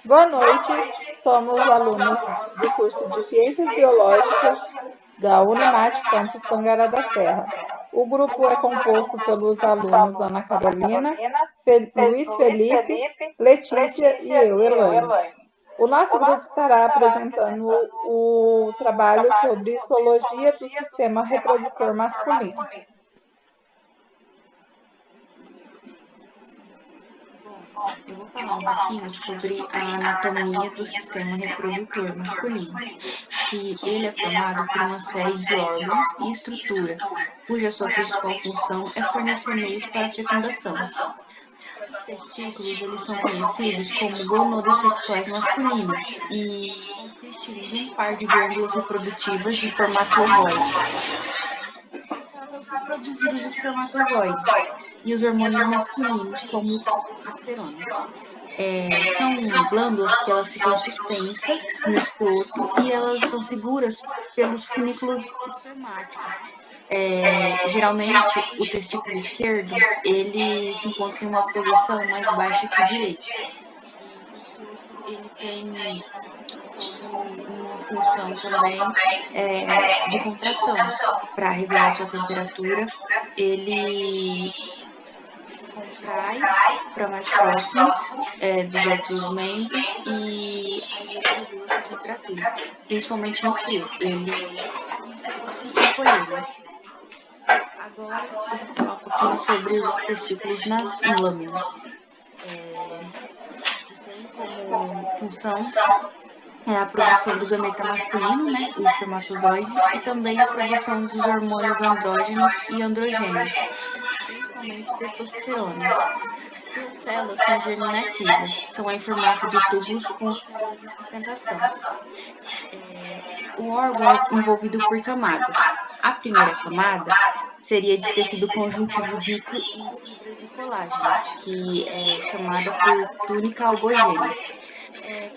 Boa noite, somos alunos do curso de Ciências Biológicas da Unimat Campus Tangará da Serra. O grupo é composto pelos alunos Ana Carolina, Luiz Felipe, Letícia e eu, Elaine. O nosso grupo estará apresentando o trabalho sobre histologia do sistema reprodutor masculino. Eu vou falar um pouquinho sobre a anatomia do sistema reprodutor masculino, que ele é formado por uma série de órgãos e estrutura, cuja sua principal função é fornecer meios para a fecundação. Os testículos, eles são conhecidos como gonodas sexuais masculinas e consistem de um par de glândulas reprodutivas de formato ovoide, responsável por produzir os espermatozoides e os hormônios masculinos, como o testosterona. São glândulas que elas ficam suspensas no escroto e elas são seguras pelos funículos espermáticos. Geralmente, o testículo esquerdo, ele se encontra em uma posição mais baixa que o direito. E o escroto, ele tem uma função também de contração para regular sua temperatura. Ele se contrai para mais próximo dos outros membros e aí ele regula sua temperatura, principalmente no frio. Ele é como se fosse encolher. Agora eu vou falar um pouquinho sobre os testículos nas lâminas. Tem como função a produção do gameta masculino, né, o espermatozoide, e também a produção dos hormônios andrógenos e androgênios, principalmente testosterona. Suas células são germinativas, são em formato de tubos com células de sustentação. O órgão é envolvido por camadas. A primeira camada seria de tecido conjuntivo rico em fibras de colágenos, que é chamada por túnica albogênica,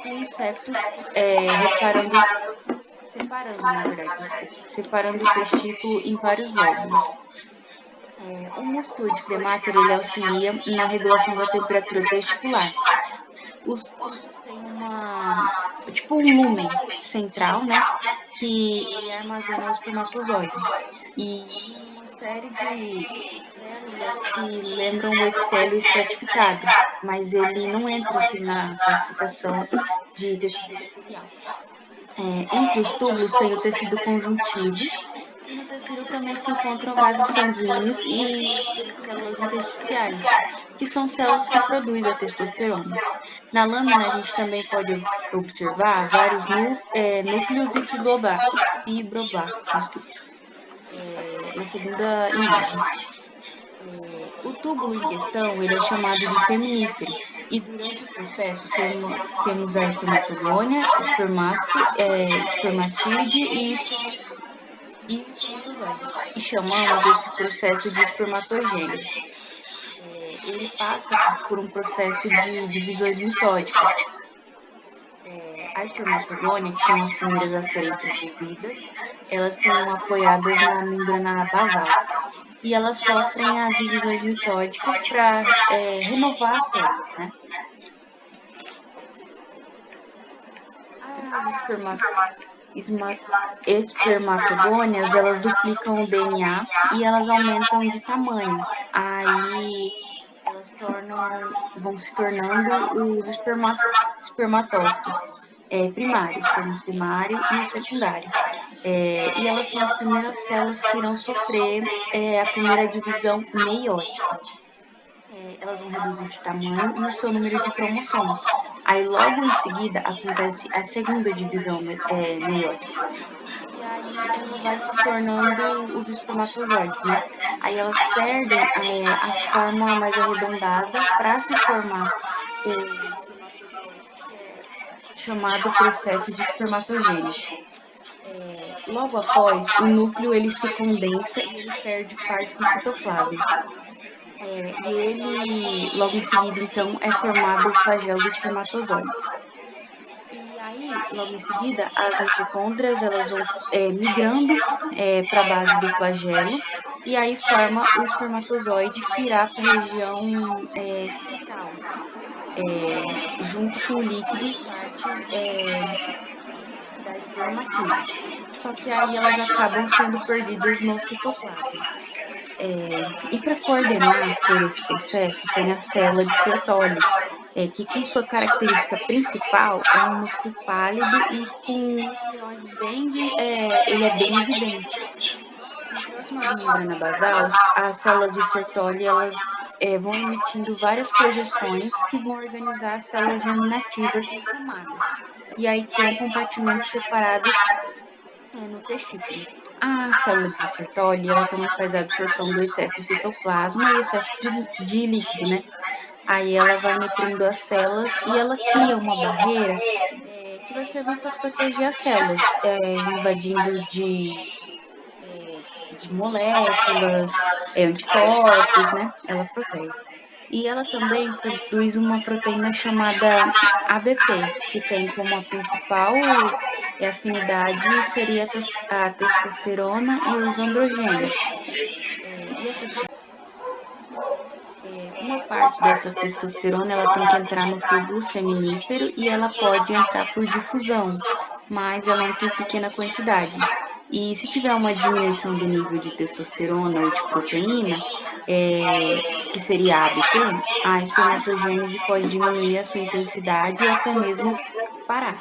com os septos separando o testículo em vários lóbulos. O músculo de Cremacher, ele auxilia na regulação da temperatura testicular. Os tubos têm tipo um lúmen central, né, que ele armazena os espermatozoides e uma série de células que lembram o epitélio estratificado, mas ele não entra assim na classificação de tecido epitelial. Entre os túbulos tem o tecido conjuntivo, e no tecido também se encontram vasos sanguíneos e células intersticiais, que são células que produzem a testosterona. Na lâmina, a gente também pode observar vários núcleos e fibroblastos, na segunda imagem. O túbulo em questão, ele é chamado de seminífero, e durante o processo temos a espermatogônia, espermatide e espermatozoide, e chamamos esse processo de espermatogênese. Ele passa por um processo de divisões mitóticas. A espermatogônia, que são as primeiras a serem produzidas, elas estão apoiadas na membrana basal e elas sofrem as divisões mitóticas para renovar as células, né? As espermatogônias, elas duplicam o DNA e elas aumentam de tamanho. Aí elas vão se tornando os espermatócitos primários, termo primário e secundário. E elas são as primeiras células que irão sofrer a primeira divisão meiótica. Elas vão reduzir de tamanho e o seu número de cromossomos. Aí logo em seguida acontece a segunda divisão meiótica. E aí ela vai se tornando os espermatozoides, né? Aí elas perdem a forma mais arredondada para se formar o espermatozoide, que é chamado processo de espermatogênese. Logo após, o núcleo ele se condensa e ele perde parte do citoplasma. E ele, logo em seguida, então, é formado o flagelo do espermatozoide. E aí, logo em seguida, as mitocôndrias, elas vão migrando para a base do flagelo, e aí forma o espermatozoide que irá para a região central. junto com o líquido, parte da espermatida. Só que aí elas acabam sendo perdidas no citoplasma. E para coordenar todo esse processo, tem a célula de Sertoli, que com sua característica principal é um núcleo pálido e com um nucleóide ele é bem evidente. Próximo à membrana basal, as células de Sertoli vão emitindo várias projeções que vão organizar as células germinativas em camadas. E aí tem compartimentos separados no testículo. A célula de Sertoli, ela também faz a absorção do excesso de citoplasma e excesso de líquido, né? Aí ela vai nutrindo as células e ela cria uma barreira que vai servir para proteger as células, invadindo de moléculas, anticorpos, né? Ela protege. E ela também produz uma proteína chamada ABP, que tem como a principal afinidade seria a testosterona e os androgênios. Uma parte dessa testosterona ela tem que entrar no túbulo seminífero e ela pode entrar por difusão, mas ela entra em pequena quantidade. E se tiver uma diminuição do nível de testosterona ou de proteína, que seria a ABP, a espermatogênese pode diminuir a sua intensidade e até mesmo parar.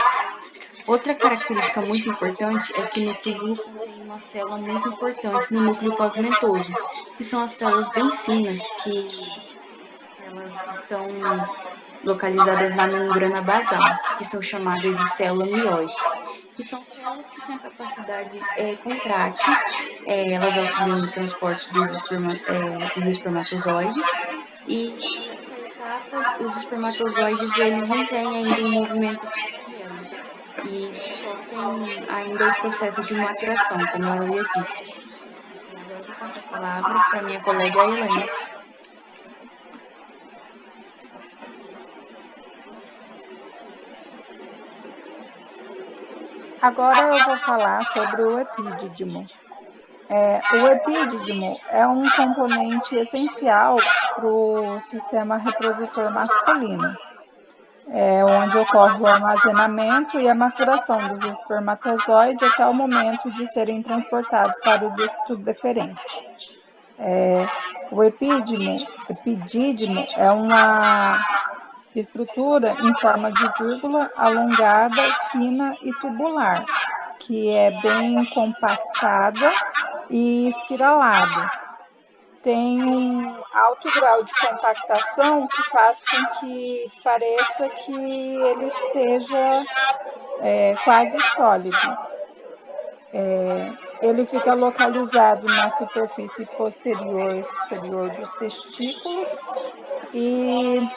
Outra característica muito importante é que no túbulo contém uma célula muito importante no núcleo pavimentoso, que são as células bem finas que elas estão localizadas na membrana basal, que são chamadas de célula mioide, que são células que têm a capacidade contrátil, elas auxiliam no transporte dos espermatozoides, e nessa etapa, os espermatozoides eles não têm ainda um movimento de flagelo, e sofrem ainda o processo de maturação, como eu havia dito. Agora eu vou passar a palavra para minha colega Helena. Agora eu vou falar sobre o epídidimo. O epídidimo é um componente essencial para o sistema reprodutor masculino, onde ocorre o armazenamento e a maturação dos espermatozoides até o momento de serem transportados para o ducto deferente. O epidídimo é uma estrutura em forma de vírgula, alongada, fina e tubular, que é bem compactada e espiralado. Tem um alto grau de compactação que faz com que pareça que ele esteja quase sólido. Ele fica localizado na superfície posterior e superior dos testículos e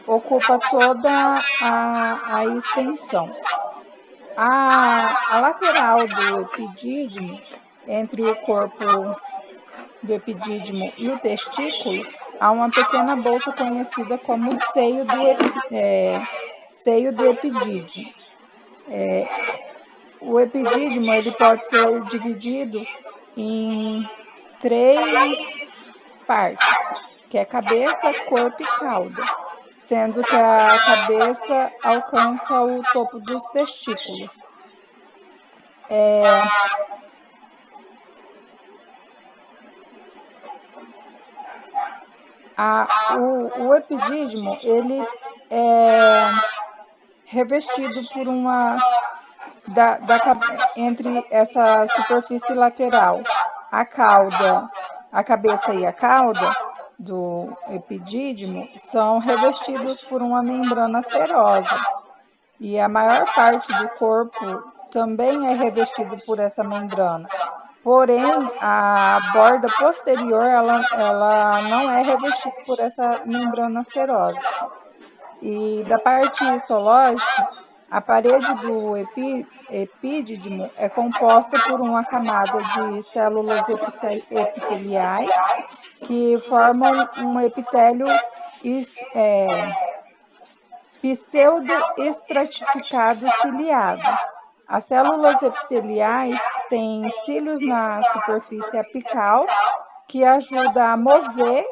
ocupa toda a extensão. A lateral do epidídimo, entre o corpo do epidídimo e o testículo, há uma pequena bolsa conhecida como seio do epidídimo. O epidídimo ele pode ser dividido em 3 partes, que é cabeça, corpo e cauda, sendo que a cabeça alcança o topo dos testículos. O epidídimo ele é revestido por entre essa superfície lateral, a cabeça e a cauda do epidídimo são revestidos por uma membrana serosa, e a maior parte do corpo também é revestido por essa membrana. Porém, a borda posterior ela não é revestida por essa membrana serosa. E da parte histológica, a parede do epídidimo é composta por uma camada de células epiteliais que formam um epitélio pseudoestratificado ciliado. As células epiteliais têm cílios na superfície apical que ajuda a mover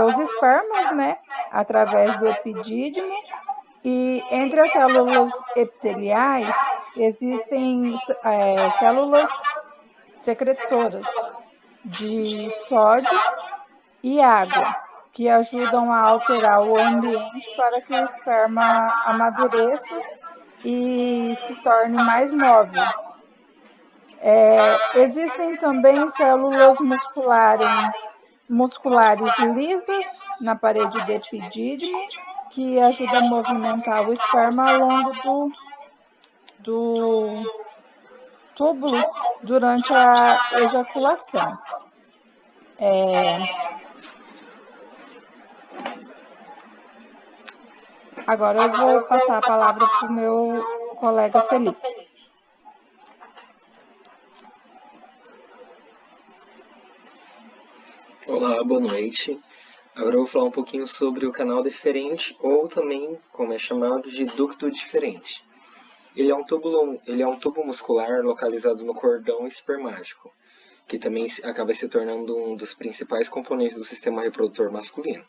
os espermas, né, através do epidídimo, e entre as células epiteliais existem células secretoras de sódio e água, que ajudam a alterar o ambiente para que o esperma amadureça e se torne mais móvel. Existem também células musculares lisas na parede do epidídimo, que ajuda a movimentar o esperma ao longo do túbulo durante a ejaculação. Agora eu vou passar a palavra para o meu colega Felipe. Olá, boa noite. Agora eu vou falar um pouquinho sobre o canal deferente, ou também, como é chamado, de ducto deferente. Ele é um tubo muscular localizado no cordão espermático, que também acaba se tornando um dos principais componentes do sistema reprodutor masculino.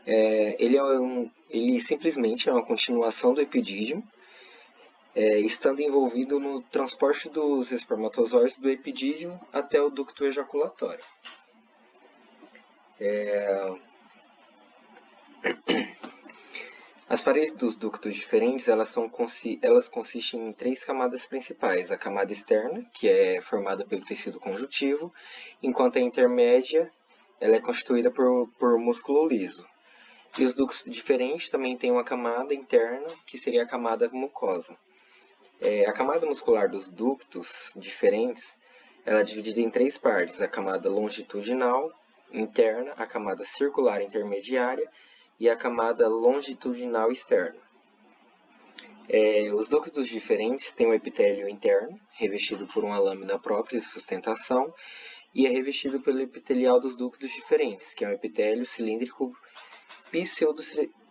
Ele simplesmente é uma continuação do epidídimo, estando envolvido no transporte dos espermatozoides do epidídimo até o ducto ejaculatório. As paredes dos ductos diferentes elas consistem em 3 camadas principais. A camada externa, que é formada pelo tecido conjuntivo, enquanto a intermédia ela é constituída por músculo liso. E os ductos diferentes também têm uma camada interna, que seria a camada mucosa. A camada muscular dos ductos diferentes ela é dividida em 3 partes: a camada longitudinal interna, a camada circular intermediária e a camada longitudinal externa. Os ductos diferentes têm um epitélio interno, revestido por uma lâmina própria de sustentação, e é revestido pelo epitelial dos ductos diferentes, que é um epitélio cilíndrico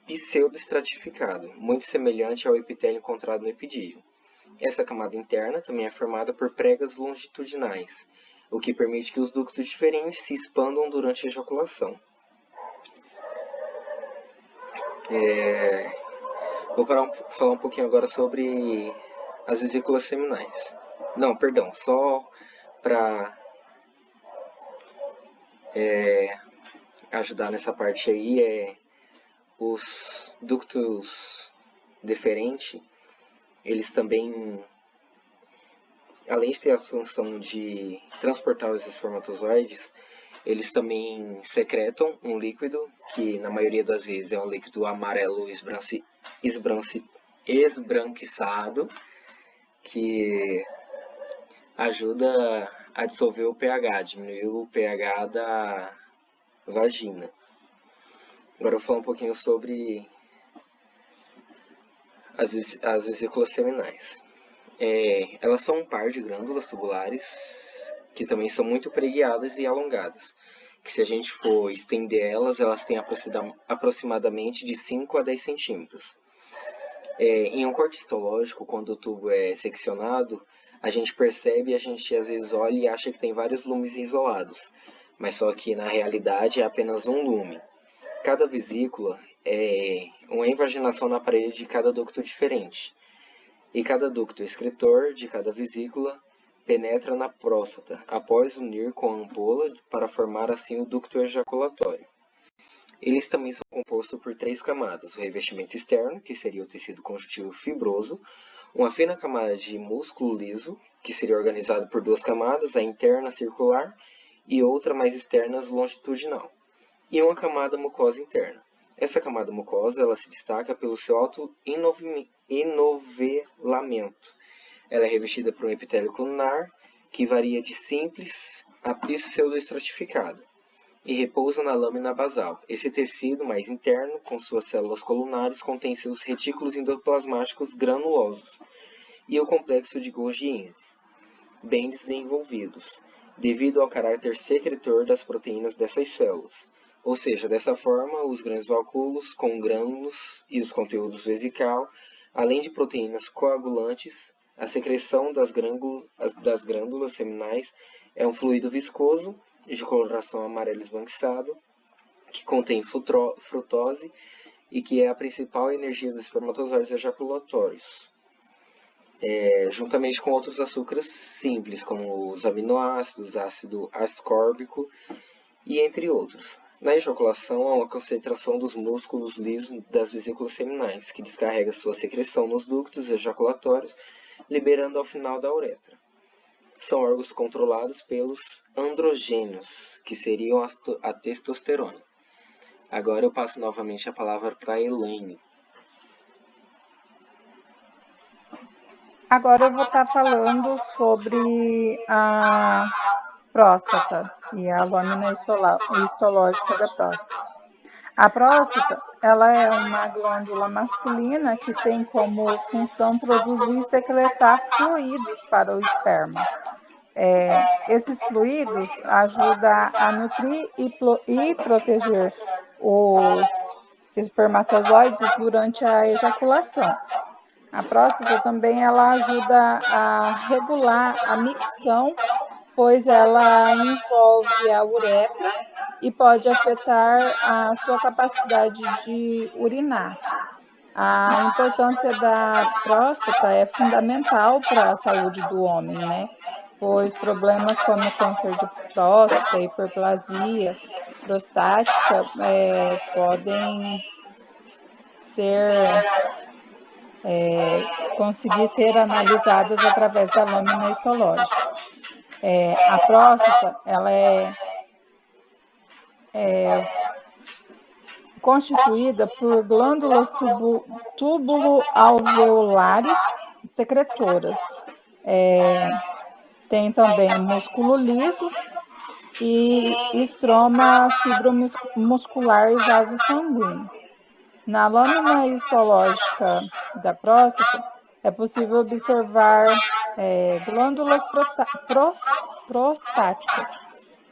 pseudoestratificado, muito semelhante ao epitélio encontrado no epidídimo. Essa camada interna também é formada por pregas longitudinais, o que permite que os ductos diferentes se expandam durante a ejaculação. Vou falar um pouquinho agora sobre as vesículas seminais. Não, perdão, só para ajudar nessa parte aí, os ductos deferentes, eles também, além de ter a função de transportar os espermatozoides, eles também secretam um líquido, que na maioria das vezes é um líquido amarelo esbranquiçado, que ajuda a dissolver o pH, diminuir o pH da vagina. Agora eu vou falar um pouquinho sobre as vesículas seminais. Elas são um par de glândulas tubulares que também são muito preguiadas e alongadas, que se a gente for estender elas têm aproximadamente de 5 a 10 centímetros. Em um corte histológico, quando o tubo é seccionado, a gente percebe, a gente às vezes olha e acha que tem vários lumes isolados, mas só que na realidade é apenas um lume. Cada vesícula é uma invaginação na parede de cada ducto diferente, e cada ducto excretor de cada vesícula penetra na próstata, após unir com a ampola para formar assim o ducto ejaculatório. Eles também são compostos por 3 camadas: o revestimento externo, que seria o tecido conjuntivo fibroso, uma fina camada de músculo liso, que seria organizado por 2 camadas, a interna circular e outra mais externa longitudinal, e uma camada mucosa interna. Essa camada mucosa ela se destaca pelo seu alto enovelamento. Ela é revestida por um epitélio colunar, que varia de simples a pseudoestratificado, e repousa na lâmina basal. Esse tecido mais interno, com suas células colunares, contém seus retículos endoplasmáticos granulosos e o complexo de Golgi, bem desenvolvidos, devido ao caráter secretor das proteínas dessas células. Ou seja, dessa forma, os grandes vacúolos com grânulos e os conteúdos vesical, além de proteínas coagulantes, a secreção das glândulas seminais é um fluido viscoso, de coloração amarelo esbranquiçado, que contém frutose e que é a principal energia dos espermatozoides ejaculatórios, juntamente com outros açúcares simples, como os aminoácidos, ácido ascórbico e entre outros. Na ejaculação, há uma concentração dos músculos lisos das vesículas seminais, que descarrega sua secreção nos ductos ejaculatórios, liberando ao final da uretra. São órgãos controlados pelos androgênios, que seriam a testosterona. Agora eu passo novamente a palavra para a Elaine. Agora eu vou estar falando sobre a próstata e a lâmina histológica da próstata. A próstata, ela é uma glândula masculina que tem como função produzir e secretar fluidos para o esperma. Esses fluidos ajudam a nutrir e proteger os espermatozoides durante a ejaculação. A próstata também ela ajuda a regular a micção, pois ela envolve a uretra e pode afetar a sua capacidade de urinar. A importância da próstata é fundamental para a saúde do homem, né? Pois problemas como câncer de próstata, hiperplasia prostática podem conseguir ser analisadas através da lâmina histológica. A próstata ela é constituída por glândulas túbulo-alveolares secretoras. Tem também músculo liso e estroma fibromuscular e vaso sanguíneo. Na lâmina histológica da próstata, é possível observar glândulas prostáticas,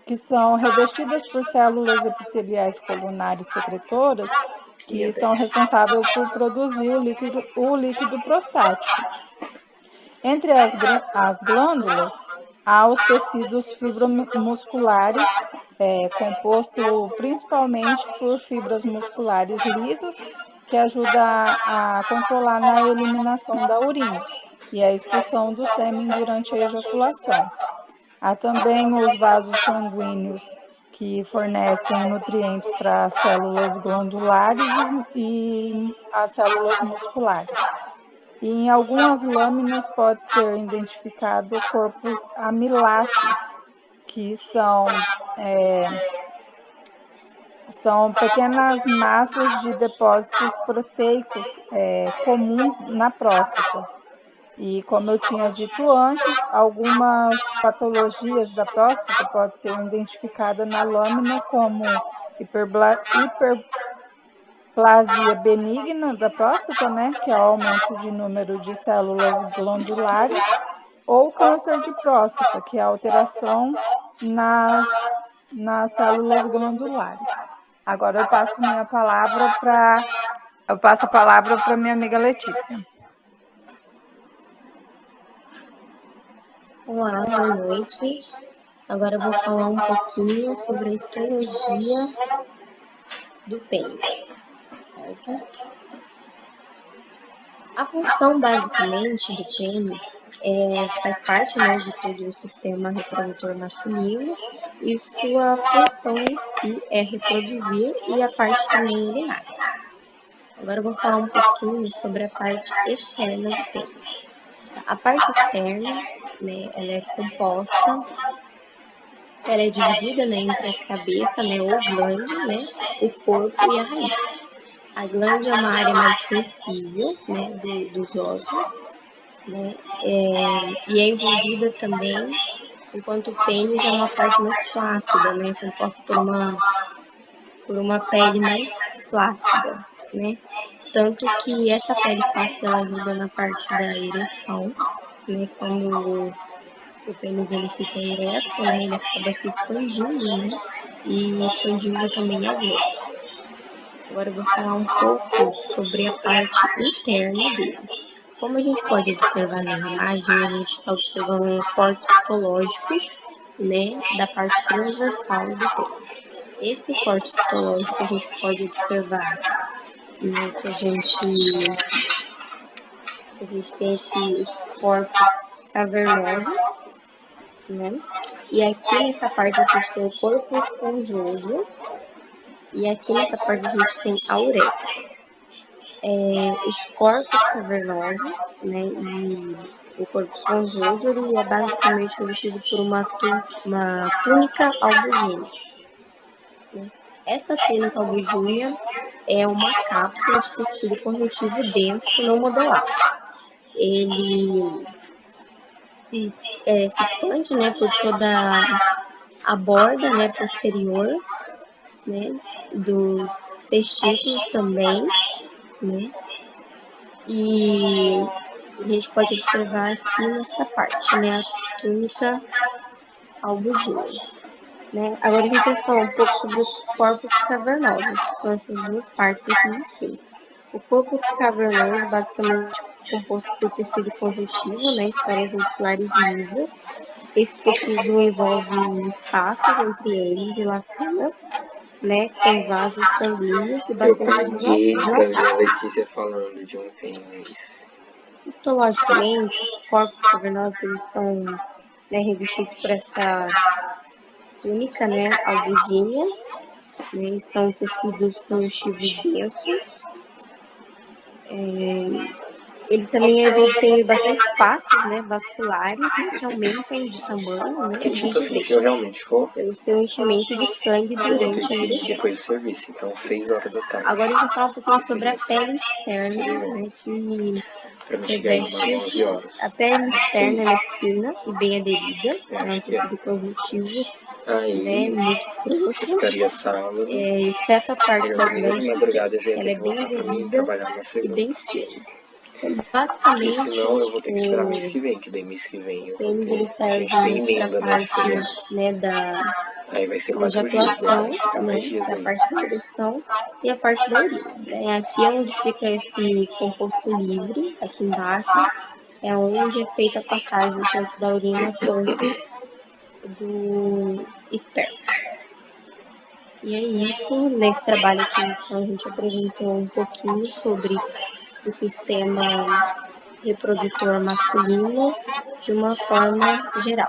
que são revestidas por células epiteliais colunares secretoras, que são responsáveis por produzir o líquido prostático. Entre as glândulas, há os tecidos fibromusculares, composto principalmente por fibras musculares lisas, que ajudam a controlar na eliminação da urina e a expulsão do sêmen durante a ejaculação. Há também os vasos sanguíneos, que fornecem nutrientes para as células glandulares e as células musculares. E em algumas lâminas pode ser identificado corpos amiláceos, que são pequenas massas de depósitos proteicos comuns na próstata. E como eu tinha dito antes, algumas patologias da próstata podem ser identificadas na lâmina, como hiperplasia benigna da próstata, né, que é o aumento de número de células glandulares, ou câncer de próstata, que é a alteração nas células glandulares. Agora eu passo a palavra para minha amiga Letícia. Olá, boa noite. Agora eu vou falar um pouquinho sobre a histologia do pênis, certo? A função, basicamente, do pênis faz parte, né, de todo o sistema reprodutor masculino, e sua função em si é reproduzir e a parte também urinária. Agora eu vou falar um pouquinho sobre a parte externa do pênis. A parte externa, né, ela é composta, ela é dividida, né, entre a cabeça, né, ou glande, né, o corpo e a raiz. A glande é uma área mais sensível, né, dos órgãos, né, e é envolvida também, enquanto o pênis é uma parte mais flácida, né, composta por uma pele mais flácida, né. Tanto que essa pele flácida ela ajuda na parte da ereção, né, quando o pênis ele fica ereto, né, ele acaba se expandindo, né, e expandindo também a glande. Agora eu vou falar um pouco sobre a parte interna dele. Como a gente pode observar na imagem, a gente está observando um corte histológico, né, da parte transversal do pênis. esse corte histológico a gente pode observar, né, que a gente tem aqui os corpos cavernosos, né? E aqui nessa parte a gente tem o corpo esponjoso, e aqui nessa parte a gente tem a uretra. Os corpos cavernosos, né, e o corpo esponjoso, ele é basicamente revestido por uma túnica albugínea. Né? Essa túnica albugínea é uma cápsula de tecido conjuntivo denso não modelado. Ele se expande, né, por toda a borda, né, posterior, né, dos testículos também, né, e a gente pode observar aqui nessa parte, né, a túnica albugínea, né. Agora a gente vai falar um pouco sobre os corpos cavernosos, que são essas duas partes aqui de cima. O corpo cavernoso, basicamente, é composto por tecido conjuntivo, né, e células musculares lisas. Esse tecido envolve espaços entre eles e lacunas, né, com vasos sanguíneos e Eu bastante paguei pra ver a dilatados. Letícia falando de um pênis. Histologicamente, os corpos cavernosos eles são, né, revestidos por essa túnica, né, albugínea, né, e são tecidos conjuntivos densos. Ele também tem bastante espaços, né, vasculares, né, que aumentam de tamanho, né, Que e tipo de assim, se eu direito, realmente for, pelo seu enchimento de sangue eu vou ter durante a que ir ereção. depois do serviço, então 6 horas da tarde. Agora a gente vai falar um pouquinho sobre a Seria pele externa, né, que pra me chegar aí umas reveste 11 horas. a pele externa, ela é fina e bem aderida, Eu é um acho que é. tecido conjuntivo, né, Aí muito eu frouxo, ficaria sábado. exceto a parte da Pelo menos de glândula, madrugada eu já ia ela ter é que bem voltar pra mim aderida trabalhar na e segunda. bem fina. Então, Porque basicamente, senão eu vou ter que esperar mês o que vem, que daí mês que vem eu vou pênis ele ter. A serve gente tem para a emenda, né? De parte, feriado. né, da Aí vai ser de 4 dias, né? atuação, Fica né, mais dias da aí. parte da ereção e a parte da urina. Né? Aqui é onde fica esse composto livre, aqui embaixo, é onde é feita a passagem tanto da urina quanto do esperma. E é isso, nesse trabalho aqui, então, a gente apresentou um pouquinho sobre o sistema reprodutor masculino de uma forma geral.